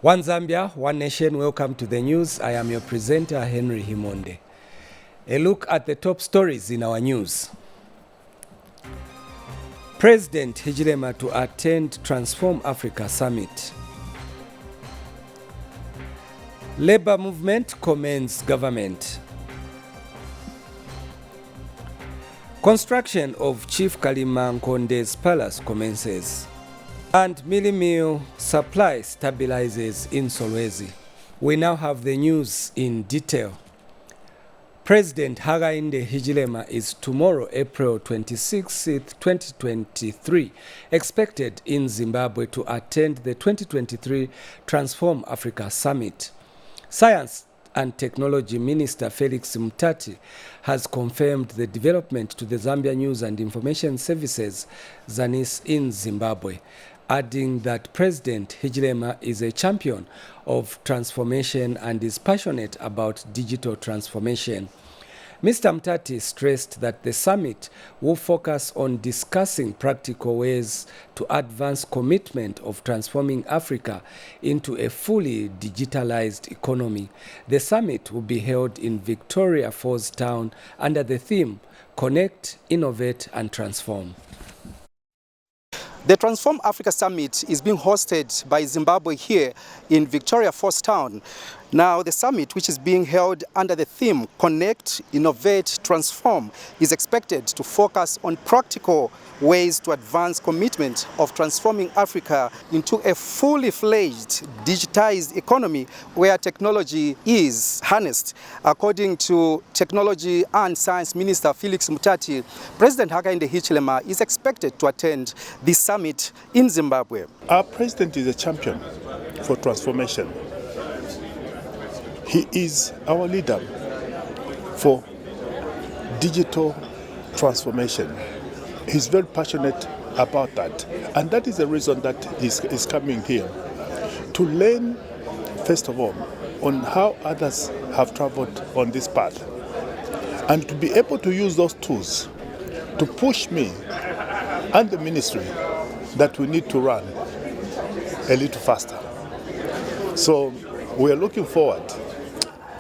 One Zambia, one nation, welcome to the news. I am your presenter, Henry Himonde. A look at the top stories in our news. President Hichilema to attend Transform Africa Summit. Labour movement commends government. Construction of Chief Kalima Nkonde's palace commences. And Milli Meal supply stabilizes in Solwezi. We now have the news in detail. President Hakainde Hichilema is tomorrow, April 26, 2023, expected in Zimbabwe to attend the 2023 Transform Africa Summit. Science and Technology Minister Felix Mutati has confirmed the development to the Zambia News and Information Services, Zanis, in Zimbabwe, adding that President Hichilema is a champion of transformation and is passionate about digital transformation. Mr. Mutati stressed that the summit will focus on discussing practical ways to advance commitment of transforming Africa into a fully digitalized economy. The summit will be held in Victoria Falls Town under the theme Connect, Innovate and Transform. The Transform Africa Summit is being hosted by Zimbabwe here in Victoria Falls Town. Now, the summit, which is being held under the theme Connect, Innovate, Transform, is expected to focus on practical ways to advance commitment of transforming Africa into a fully fledged digitized economy where technology is harnessed. According to Technology and Science Minister Felix Mutati, President Hakainde Hichilema is expected to attend this summit in Zimbabwe. Our president is a champion for transformation. He is our leader for digital transformation. He's very passionate about that. And that is the reason that he's coming here, to learn, first of all, on how others have traveled on this path, and to be able to use those tools to push me and the ministry that we need to run a little faster. So we are looking forward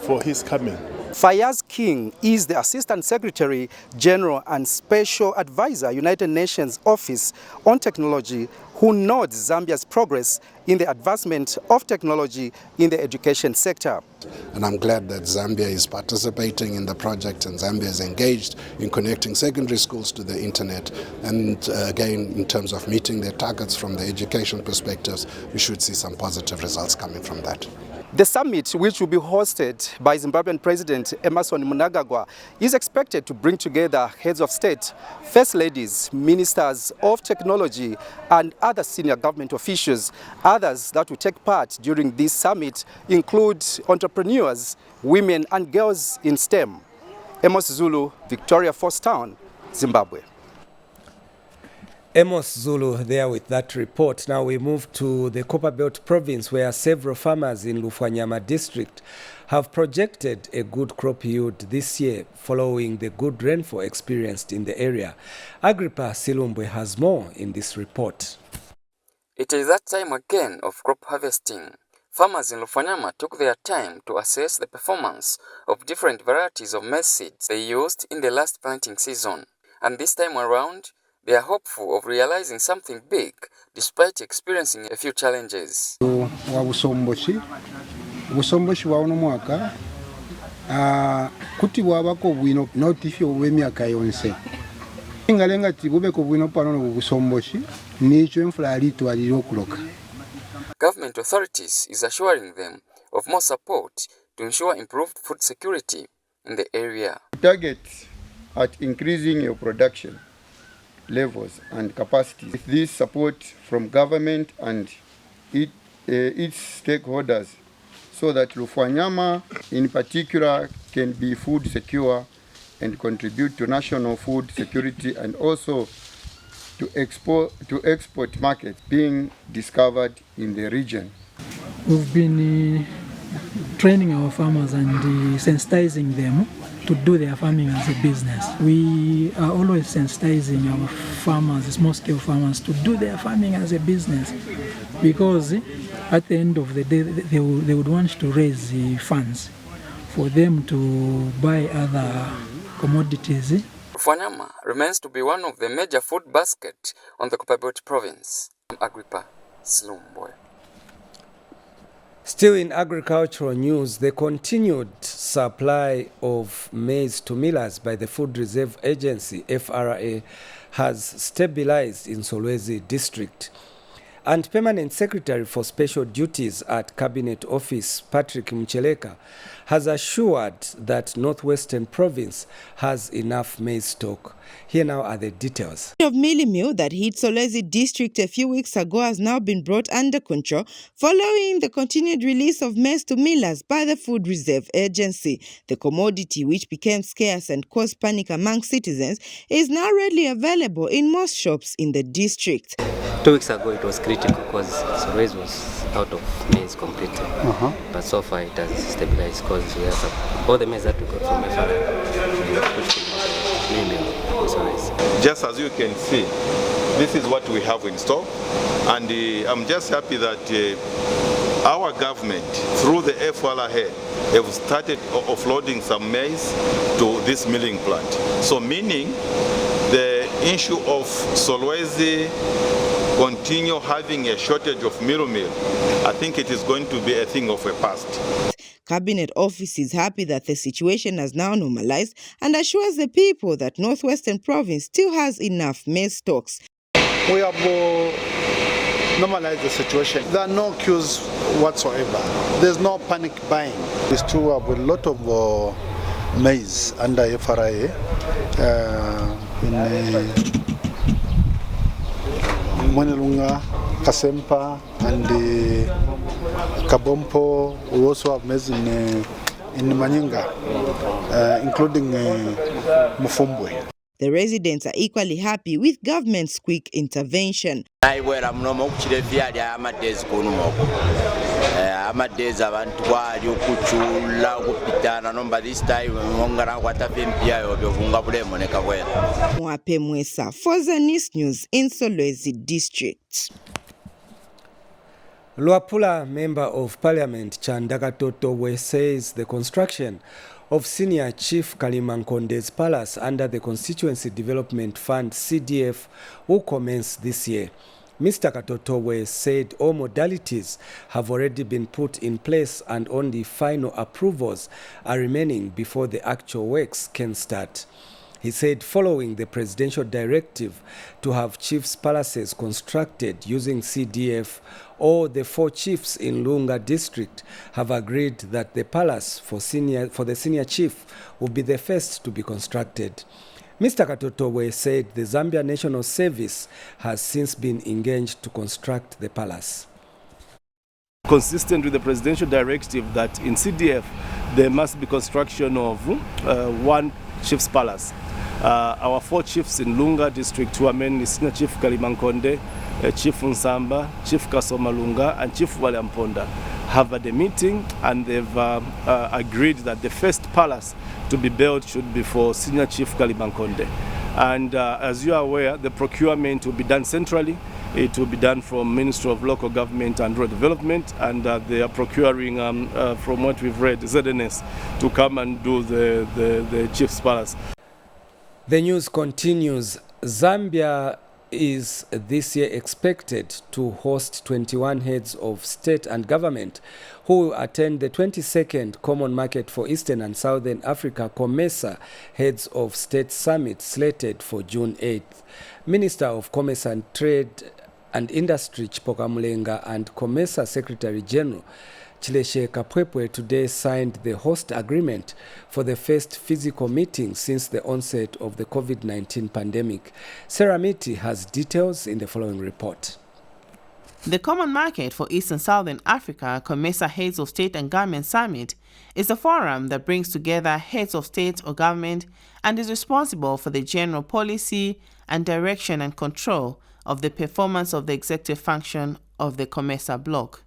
for his coming. Fayaz King is the Assistant Secretary General and Special Advisor, United Nations Office on Technology, who notes Zambia's progress in the advancement of technology in the education sector. And I'm glad that Zambia is participating in the project and Zambia is engaged in connecting secondary schools to the internet. And again, in terms of meeting their targets from the education perspectives, we should see some positive results coming from that. The summit, which will be hosted by Zimbabwean President Emmerson Mnangagwa, is expected to bring together heads of state, first ladies, ministers of technology, and other senior government officials. Others that will take part during this summit include entrepreneurs, women and girls in STEM. Amos Zulu, Victoria Falls Town, Zimbabwe. Amos Zulu there with that report. Now we move to the Copperbelt province, where several farmers in Lufwanyama district have projected a good crop yield this year following the good rainfall experienced in the area. Agrippa Silumbwe has more in this report. It is that time again of crop harvesting. Farmers in Lufwanyama took their time to assess the performance of different varieties of maize seeds they used in the last planting season. And this time around, they are hopeful of realizing something big despite experiencing a few challenges. Busomboshi wa uno mwaka kuti wabako bwino notifyo w'emyaka yonse ingalenga tibubeko bwino pano busomboshi nicho enfula alitwalira okuloka. Government authorities is assuring them of more support to ensure improved food security in the area. Target at increasing your production levels and capacities. With this support from government and its stakeholders, so that Lufwanyama in particular can be food secure and contribute to national food security, and also to export markets being discovered in the region. We've been training our farmers and sensitizing them to do their farming as a business. We are always sensitizing our farmers, small-scale farmers, to do their farming as a business, because at the end of the day, they would want to raise the funds for them to buy other commodities. Lufwanyama remains to be one of the major food baskets on the Copperbelt province. Agrippa Slumboy. Still in agricultural news, the continued supply of maize to millers by the Food Reserve Agency, FRA, has stabilized in Solwezi district. And Permanent Secretary for Special Duties at Cabinet Office, Patrick Mcheleka, has assured that Northwestern Province has enough maize stock. Here now are the details. The mealie meal that hit Solwezi district a few weeks ago has now been brought under control following the continued release of maize to millers by the Food Reserve Agency. The commodity, which became scarce and caused panic among citizens, is now readily available in most shops in the district. 2 weeks ago it was critical because Solwezi was out of maize completely. But so far it has stabilized because we have all the maize that we got from FRA. Just as you can see, this is what we have in stock, and I'm just happy that our government, through the FRA, have started offloading some maize to this milling plant. So meaning the issue of Solwezi continue having a shortage of meal, I think it is going to be a thing of the past. Cabinet Office is happy that the situation has now normalized and assures the people that Northwestern Province still has enough maize stocks. We have normalized the situation. There are no queues whatsoever. There's no panic buying. We still have a lot of maize under FRA in Mwanelunga, Kasempa, and Kabompo. We also have maize in Manyinga, including Mufumbwe. The residents are equally happy with government's quick intervention. Mwape Mwesa for Zanis News in Solwezi District. Luapula Member of Parliament Chandaka Totowe says the construction of Senior Chief Kalimankonde's Palace under the Constituency Development Fund CDF will commence this year. Mr. Katotowe said all modalities have already been put in place and only final approvals are remaining before the actual works can start. He said following the presidential directive to have chiefs' palaces constructed using CDF, all the 4 chiefs in Lunga district have agreed that the palace for the senior chief will be the first to be constructed. Mr. Katotowe said the Zambia National Service has since been engaged to construct the palace. Consistent with the presidential directive that in CDF there must be construction of 1 chief's palace. Our 4 chiefs in Lunga district, who are mainly Senior Chief Kalimankonde, Chief Nsamba, Chief Kasomalunga, and Chief Walamponda, have had a meeting and they've agreed that the first palace to be built should be for Senior Chief Kalimankonde. And as you are aware, the procurement will be done centrally. It will be done from Ministry of Local Government and Rural Development, and they are procuring, from what we've read, Zanis to come and do the Chief's Palace. The news continues. Zambia is this year expected to host 21 heads of state and government who will attend the 22nd Common Market for Eastern and Southern Africa COMESA Heads of State Summit slated for June 8th. Minister of Commerce and Trade and Industry Chipoka Mulenga and COMESA Secretary General Chileshe Kapwepwe today signed the host agreement for the first physical meeting since the onset of the COVID-19 pandemic. Sarah Miti has details in the following report. The Common Market for East and Southern Africa COMESA Heads of State and Government Summit is a forum that brings together heads of state or government and is responsible for the general policy and direction and control of the performance of the executive function of the COMESA bloc.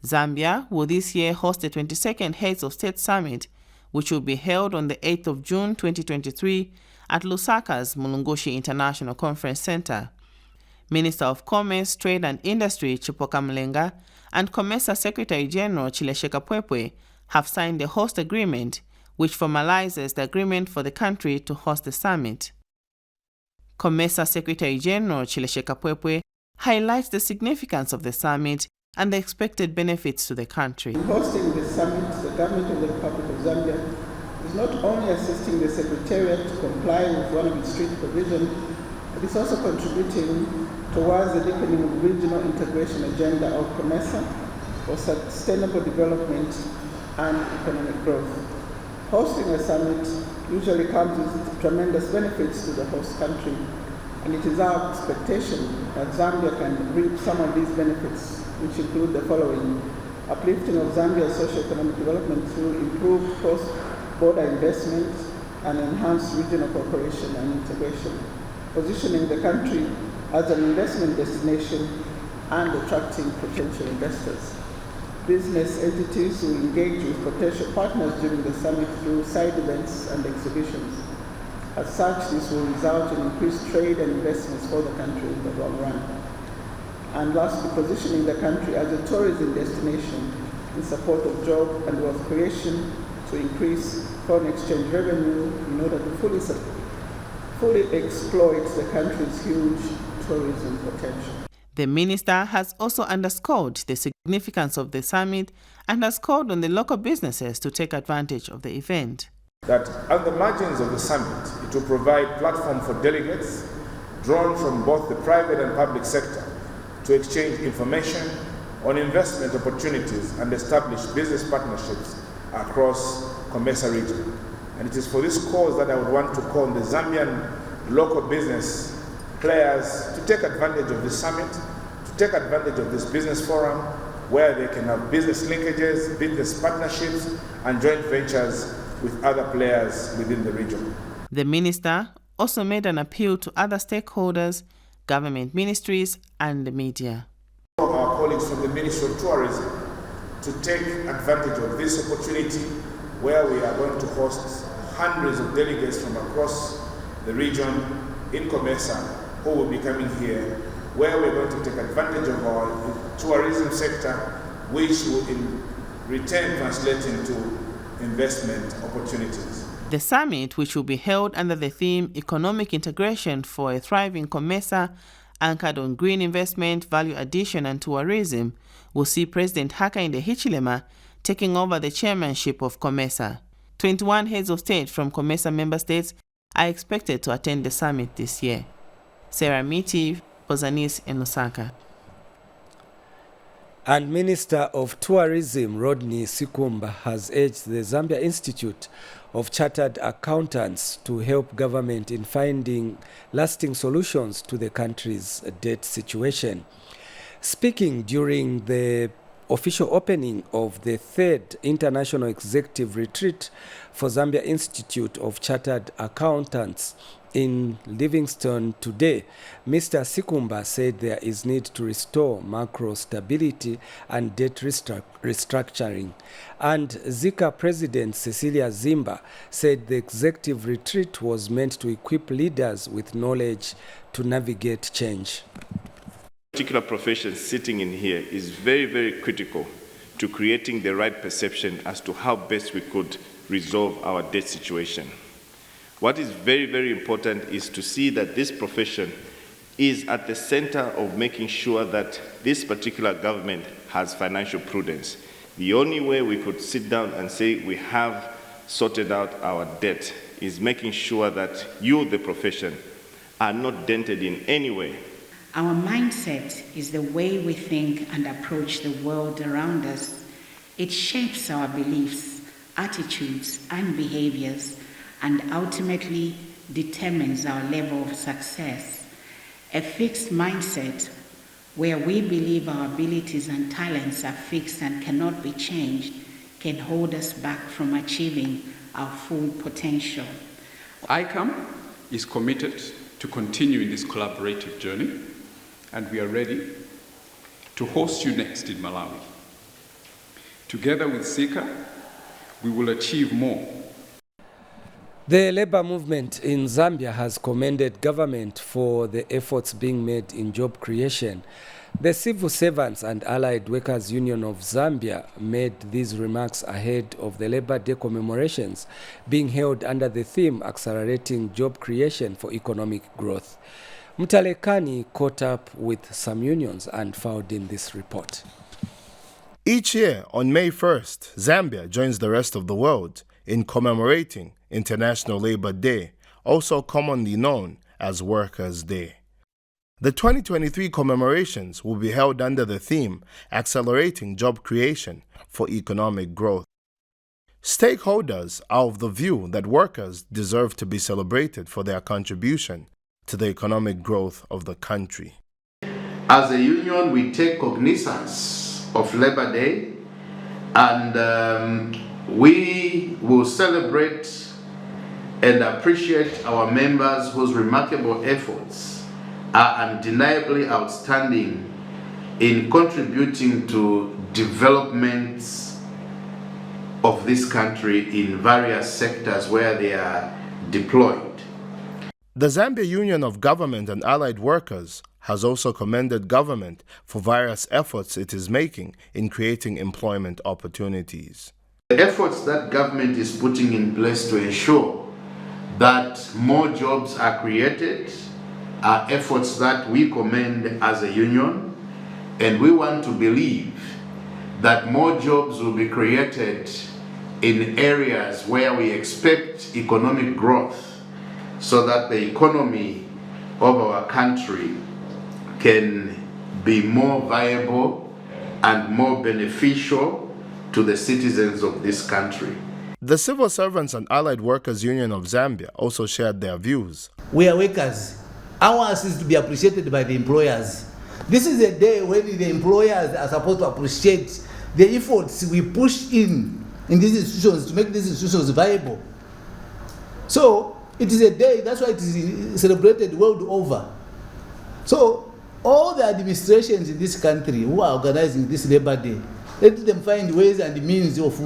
Zambia will this year host the 22nd Heads of State Summit, which will be held on the 8th of June 2023 at Lusaka's Mulungushi International Conference Center. Minister of Commerce, Trade and Industry Chipoka Mlenga and COMESA Secretary General Chileshe Kapwepwe have signed a host agreement which formalizes the agreement for the country to host the summit. COMESA Secretary General Chileshe Kapwepwe highlights the significance of the summit and the expected benefits to the country. In hosting the summit, the government of the Republic of Zambia is not only assisting the Secretariat to comply with one of its strict provisions, but it's also contributing towards the deepening of regional integration agenda of COMESA for sustainable development and economic growth. Hosting a summit usually comes with tremendous benefits to the host country, and it is our expectation that Zambia can reap some of these benefits, which include the following: uplifting of Zambia's socio-economic development through improved cross-border investment and enhanced regional cooperation and integration, positioning the country as an investment destination and attracting potential investors. Business entities will engage with potential partners during the summit through side events and exhibitions. As such, this will result in increased trade and investments for the country in the long run. And lastly, positioning the country as a tourism destination in support of job and wealth creation to increase foreign exchange revenue in order to fully exploit the country's huge tourism potential. The minister has also underscored the significance of the summit and has called on the local businesses to take advantage of the event. That at the margins of the summit, it will provide platform for delegates drawn from both the private and public sector to exchange information on investment opportunities and establish business partnerships across COMESA region. And it is for this cause that I would want to call on the Zambian local business players to take advantage of this summit, to take advantage of this business forum where they can have business linkages, business partnerships and joint ventures with other players within the region. The minister also made an appeal to other stakeholders, government ministries and the media. Our colleagues from the Ministry of Tourism to take advantage of this opportunity where we are going to host hundreds of delegates from across the region in COMESA who will be coming here, where we're going to take advantage of our tourism sector, which will in return translate into investment opportunities. The summit, which will be held under the theme Economic Integration for a Thriving COMESA, anchored on green investment, value addition and tourism, will see President Hakainde Hichilema taking over the chairmanship of COMESA. 21 heads of state from COMESA member states are expected to attend the summit this year. Sarah Miti for Zanis in Lusaka. And Minister of Tourism Rodney Sikumba has urged the Zambia Institute of Chartered Accountants to help government in finding lasting solutions to the country's debt situation. Speaking during the official opening of the 3rd International Executive Retreat for Zambia Institute of Chartered Accountants in Livingstone today, Mr. Sikumba said there is need to restore macro stability and debt restructuring. And Zika President Cecilia Zimba said the executive retreat was meant to equip leaders with knowledge to navigate change. Particular profession sitting in here is very, very critical to creating the right perception as to how best we could resolve our debt situation. What is very, very important is to see that this profession is at the center of making sure that this particular government has financial prudence. The only way we could sit down and say we have sorted out our debt is making sure that you, the profession, are not dented in any way. Our mindset is the way we think and approach the world around us. It shapes our beliefs, attitudes, and behaviors, and ultimately determines our level of success. A fixed mindset where we believe our abilities and talents are fixed and cannot be changed can hold us back from achieving our full potential. ICAM is committed to continuing this collaborative journey, and we are ready to host you next in Malawi. Together with Zika, we will achieve more The labor movement in Zambia has commended government for the efforts being made in job creation. The Civil Servants and Allied Workers Union of Zambia made these remarks ahead of the Labor Day commemorations being held under the theme Accelerating Job Creation for Economic Growth. Mtalekani caught up with some unions and filed in this report. Each year, on May 1st, Zambia joins the rest of the world in commemorating International Labor Day, also commonly known as Workers' Day. The 2023 commemorations will be held under the theme Accelerating Job Creation for Economic Growth. Stakeholders are of the view that workers deserve to be celebrated for their contribution to the economic growth of the country. As a union, we take cognizance of Labor Day, and we will celebrate and appreciate our members whose remarkable efforts are undeniably outstanding in contributing to developments of this country in various sectors where they are deployed. The Zambia Union of Government and Allied Workers has also commended government for various efforts it is making in creating employment opportunities. The efforts that government is putting in place to ensure that more jobs are created are efforts that we commend as a union, and we want to believe that more jobs will be created in areas where we expect economic growth, so that the economy of our country can be more viable and more beneficial to the citizens of this country. The Civil Servants and Allied Workers Union of Zambia also shared their views. We are workers. Ours is to be appreciated by the employers. This is a day when the employers are supposed to appreciate the efforts we push in these institutions to make these institutions viable. So it is a day, that's why it is celebrated world over. So all the administrations in this country who are organizing this Labor Day, let them find ways and means of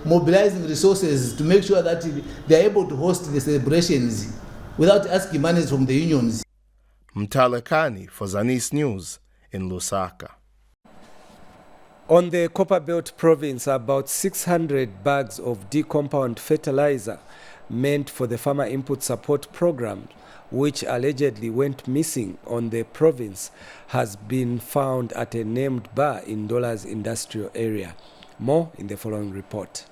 mobilizing resources to make sure that they are able to host the celebrations without asking money from the unions. Mtalekani for Zanis News in Lusaka. On the Copperbelt province, about 600 bags of D-compound fertilizer meant for the Farmer Input Support Program, which allegedly went missing on the province, has been found at a named bar in Ndola's industrial area. More in the following report.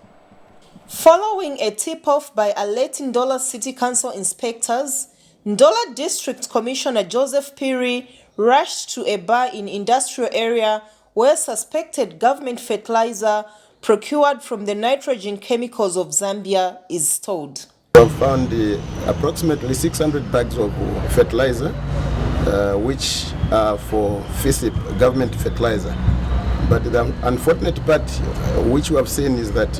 Following a tip-off by alerting Ndola City Council inspectors, Ndola District Commissioner Joseph Piri rushed to a bar in industrial area where suspected government fertilizer procured from the nitrogen chemicals of Zambia is stored. We have found approximately 600 bags of fertilizer, which are for FISIP, government fertilizer. But the unfortunate part which we have seen is that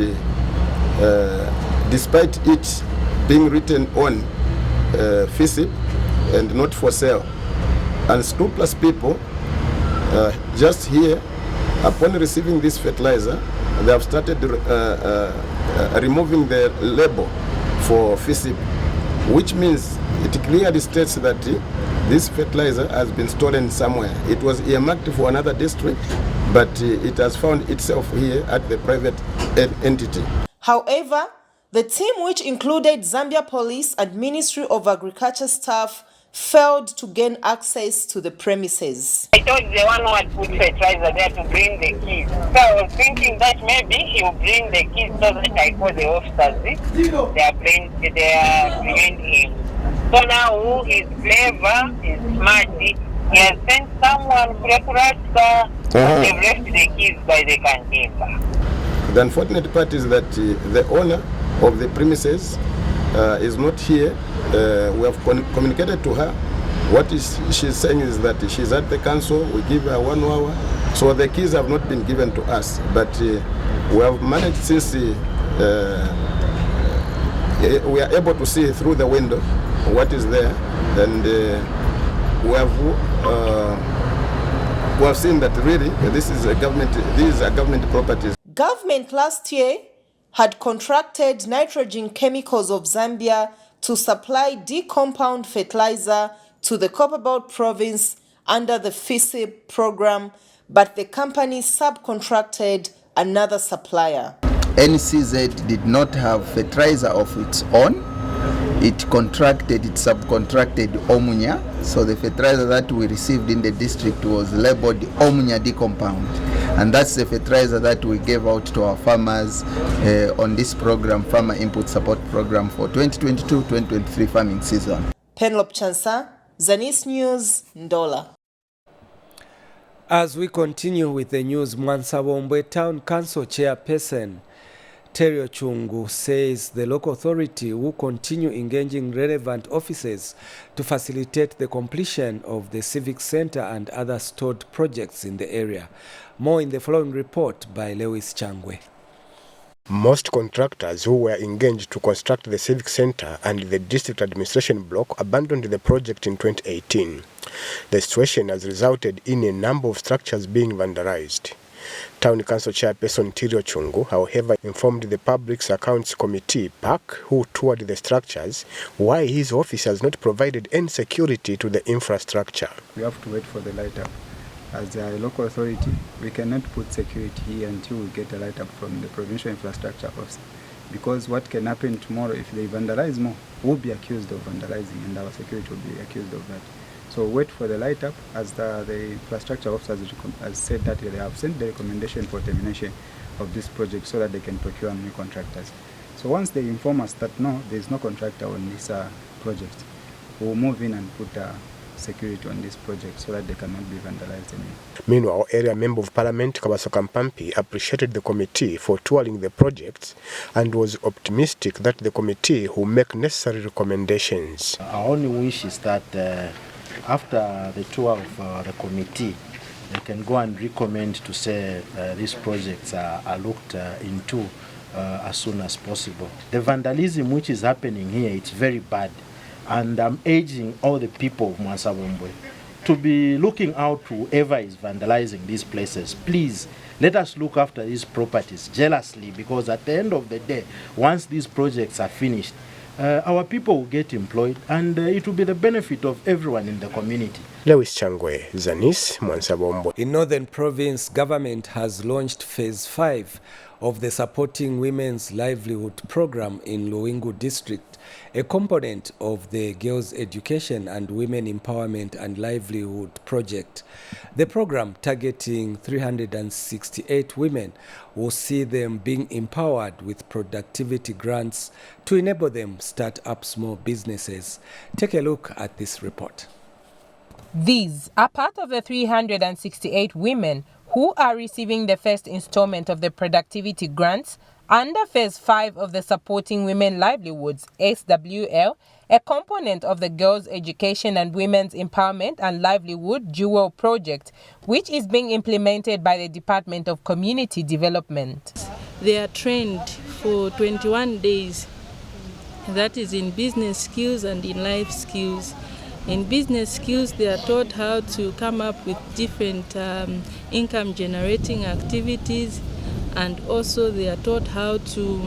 despite it being written on FISIP and not for sale, unscrupulous people just here, upon receiving this fertilizer, they have started removing the label for FISIP, which means it clearly states that this fertilizer has been stolen somewhere. It was earmarked for another district, but it has found itself here at the private entity. However, the team, which included Zambia Police and Ministry of Agriculture staff, failed to gain access to the premises. I told the one who had put fertilizer there to bring the keys. So I was thinking that maybe he will bring the keys so that I call the officers. They are behind him. So now who is clever, is smart, he has sent someone they've left the keys by the canteen. The unfortunate part is that the owner of the premises is not here. We have communicated to her. What she's saying is that she's at the council. We give her 1 hour. So the keys have not been given to us. But we have managed, since we are able to see through the window what is there. And we have seen that really these are government properties. Government last year had contracted nitrogen chemicals of Zambia to supply D-compound fertilizer to the Copperbelt province under the FISIP program, but the company subcontracted another supplier. NCZ did not have fertilizer of its own. It subcontracted Omunya. So the fertilizer that we received in the district was labeled Omunya D-compound. And that's the fertilizer that we gave out to our farmers on this program, Farmer Input Support Program for 2022-2023 farming season. Penelope Chansa, Zanis News, Ndola. As we continue with the news, Mwansabombwe Town Council Chairperson Terry Chungu says the local authority will continue engaging relevant officers to facilitate the completion of the civic center and other stored projects in the area. More in the following report by Lewis Changwe. Most contractors who were engaged to construct the civic center and the district administration block abandoned the project in 2018. The situation has resulted in a number of structures being vandalized. Town Council Chairperson Tirio Chungu, however, informed the Public Accounts Committee, PAC, who toured the structures, why his office has not provided any security to the infrastructure. We have to wait for the light up. As a local authority, we cannot put security here until we get a light up from the provincial infrastructure office. Because what can happen tomorrow if they vandalize more, we'll be accused of vandalizing and our security will be accused of that. So wait for the light up, as the infrastructure officers has said that they have sent the recommendation for termination of this project so that they can procure new contractors. So once they inform us that no, there is no contractor on this project, we'll move in and put security on this project so that they cannot be vandalized anymore. Meanwhile, Area Member of Parliament Kabasoka Mpampi appreciated the committee for touring the projects and was optimistic that the committee will make necessary recommendations. Our only wish is that after the tour of the committee, they can go and recommend to say these projects are looked into as soon as possible. The vandalism which is happening here, it's very bad. And I'm urging all the people of Mwansabombwe to be looking out to whoever is vandalizing these places. Please, let us look after these properties jealously, because at the end of the day, once these projects are finished, our people will get employed and it will be the benefit of everyone in the community. Lewis Changwe, Zanis, Mwansabombwe. In Northern Province, government has launched Phase 5 of the Supporting Women's Livelihood Program in Luwingu District, a component of the Girls Education and Women Empowerment and Livelihood Project. The program, targeting 368 women, will see them being empowered with productivity grants to enable them start up small businesses. Take a look at this report. These are part of the 368 women who are receiving the first installment of the productivity grants under Phase 5 of the Supporting Women Livelihoods, SWL, a component of the Girls' Education and Women's Empowerment and Livelihood Dual Project, which is being implemented by the Department of Community Development. They are trained for 21 days, that is in business skills and in life skills. In business skills, they are taught how to come up with different income generating activities, and also they are taught how to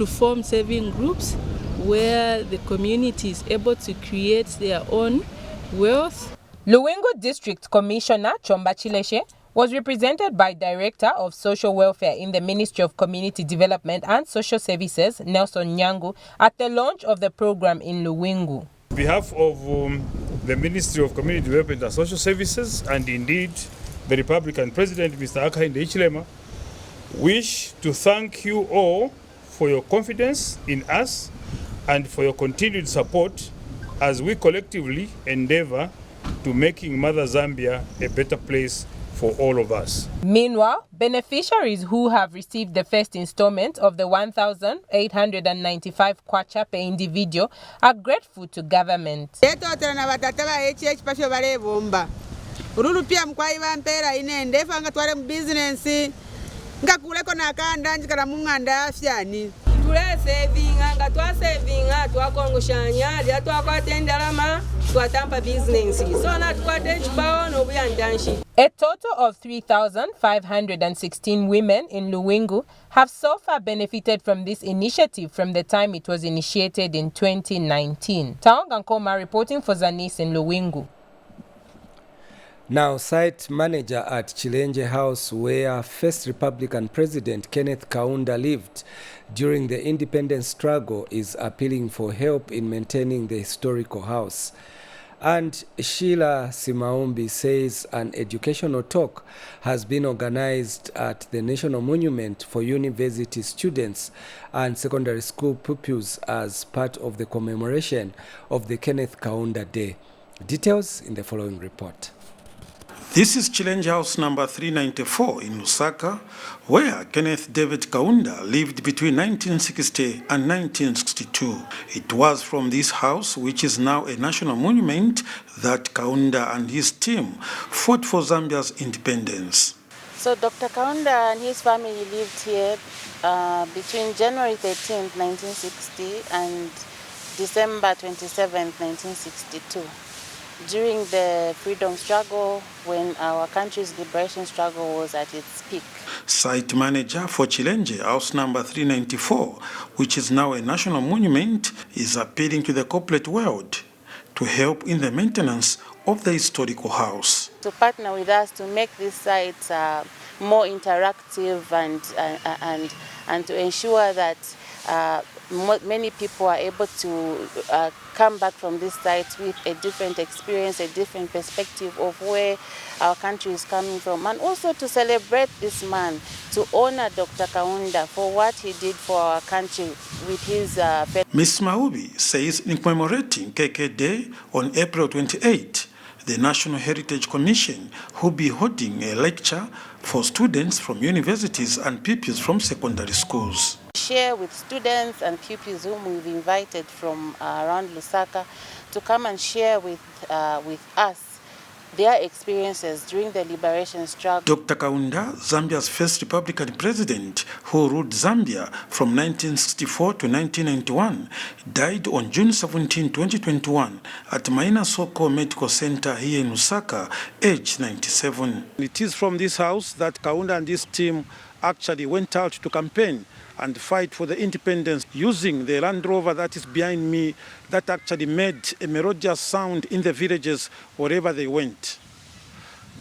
form saving groups where the community is able to create their own wealth. Luwingu District Commissioner Chomba Chileshe was represented by Director of Social Welfare in the Ministry of Community Development and Social Services, Nelson Nyangu, at the launch of the program in Luwingu. On behalf of the Ministry of Community Development and Social Services, and indeed the Republican President, Mr. Hakainde Hichilema, wish to thank you all for your confidence in us and for your continued support as we collectively endeavor to making Mother Zambia a better place for all of us. Meanwhile, beneficiaries who have received the first installment of the 1,895 kwacha per individual are grateful to government. Urulu pia mkwaiwa mpera inende fanga tware business ngakuleko nakanda njikala munganda afyani tule saving nga twa saving twa kongoshanya lya twa kwatendalama twatampa business so natukwate ekibawo n'obuyanjanshi. A total of 3,516 women in Luwingu have so far benefited from this initiative from the time it was initiated in 2019. Taonga Nkoma reporting for Zanis in Luwingu. Now, site manager at Chilenje House, where first Republican President Kenneth Kaunda lived during the independence struggle, is appealing for help in maintaining the historical house. And Sheila Simaumbi says an educational talk has been organized at the National Monument for university students and secondary school pupils as part of the commemoration of the Kenneth Kaunda Day. Details in the following report. This is Chilenje House number 394 in Lusaka, where Kenneth David Kaunda lived between 1960 and 1962. It was from this house, which is now a national monument, that Kaunda and his team fought for Zambia's independence. So Dr. Kaunda and his family lived here between January 13, 1960 and December 27, 1962. During the freedom struggle, when our country's liberation struggle was at its peak. Site manager for Chilenje House number 394, which is now a national monument, is appealing to the corporate world to help in the maintenance of the historical house. To partner with us to make this site more interactive and to ensure that many people are able to come back from this site with a different experience, a different perspective of where our country is coming from, and also to celebrate this man, to honor Dr. Kaunda for what he did for our country with his... Ms. Maubi says in commemorating KK Day on April 28, the National Heritage Commission will be holding a lecture for students from universities and pupils from secondary schools. Share with students and pupils whom we've invited from around Lusaka to come and share with us their experiences during the liberation struggle. Dr. Kaunda, Zambia's first Republican president who ruled Zambia from 1964 to 1991, died on June 17, 2021 at Maina Soko Medical Center here in Lusaka, aged 97. It is from this house that Kaunda and his team actually went out to campaign and fight for the independence using the Land Rover that is behind me, that actually made a melodious sound in the villages wherever they went.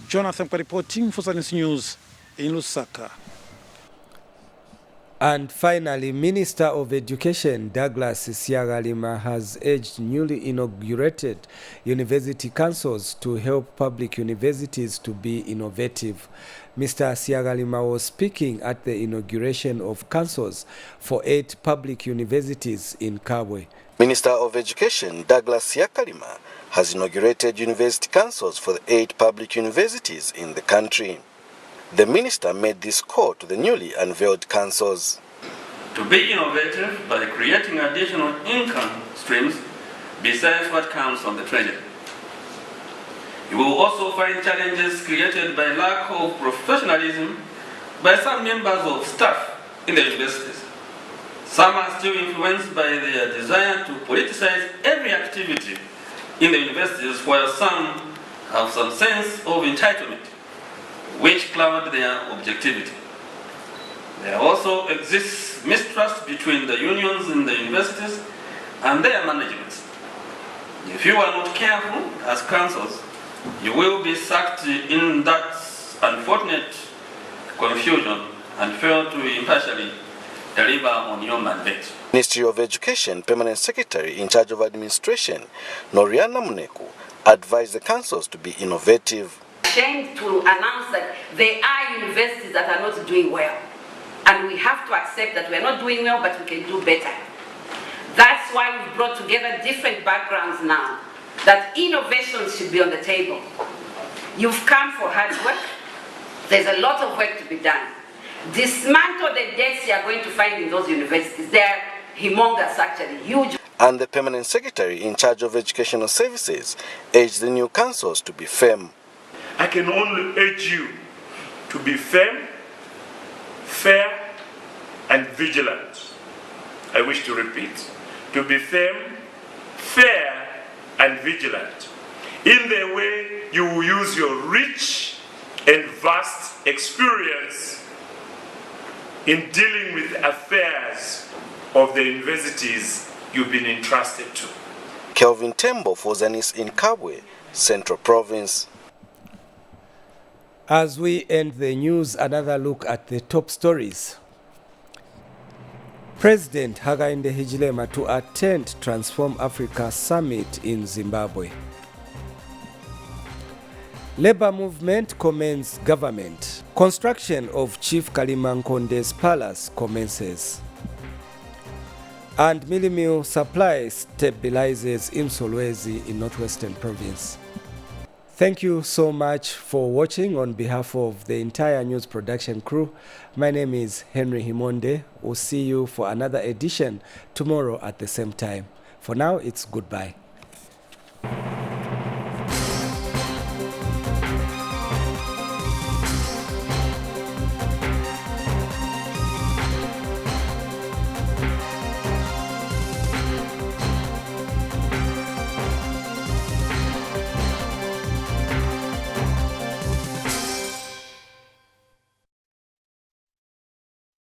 Jonathan reporting for Zanis News in Lusaka. And finally, Minister of Education Douglas Siagalima has urged newly inaugurated university councils to help public universities to be innovative. Mr. Siagalima was speaking at the inauguration of councils for 8 public universities in Kabwe. Minister of Education Douglas Siagalima has inaugurated university councils for the 8 public universities in the country. The minister made this call to the newly unveiled councils. To be innovative by creating additional income streams besides what comes from the treasury. You will also find challenges created by lack of professionalism by some members of staff in the universities. Some are still influenced by their desire to politicize every activity in the universities, while some have some sense of entitlement, which cloud their objectivity. There also exists mistrust between the unions in the universities and their managements. If you are not careful as councils, you will be sucked in that unfortunate confusion and fail to impartially deliver on your mandate. Ministry of Education Permanent Secretary in charge of administration, Noriana Muneku, advised the councils to be innovative. Ashamed to announce that there are universities that are not doing well. And we have to accept that we are not doing well, but we can do better. That's why we've brought together different backgrounds now, that innovations should be on the table. You've come for hard work. There's a lot of work to be done. Dismantle the debts you are going to find in those universities. They're humongous, actually, huge. And the permanent secretary in charge of educational services urged the new councils to be firm. I can only urge you to be firm, fair, and vigilant. I wish to repeat, to be firm, fair, and vigilant. In the way you will use your rich and vast experience in dealing with affairs of the universities you've been entrusted to. Kelvin Tembo for Zanis in Kabwe, Central Province. As we end the news, another look at the top stories. President Hakainde Hichilema to attend Transform Africa Summit in Zimbabwe. Labour movement commends government. Construction of Chief Kalimankonde's palace commences. And Milimil supply stabilizes in Solwezi in Northwestern Province. Thank you so much for watching. On behalf of the entire news production crew, my name is Henry Himonde. We'll see you for another edition tomorrow at the same time. For now, it's goodbye.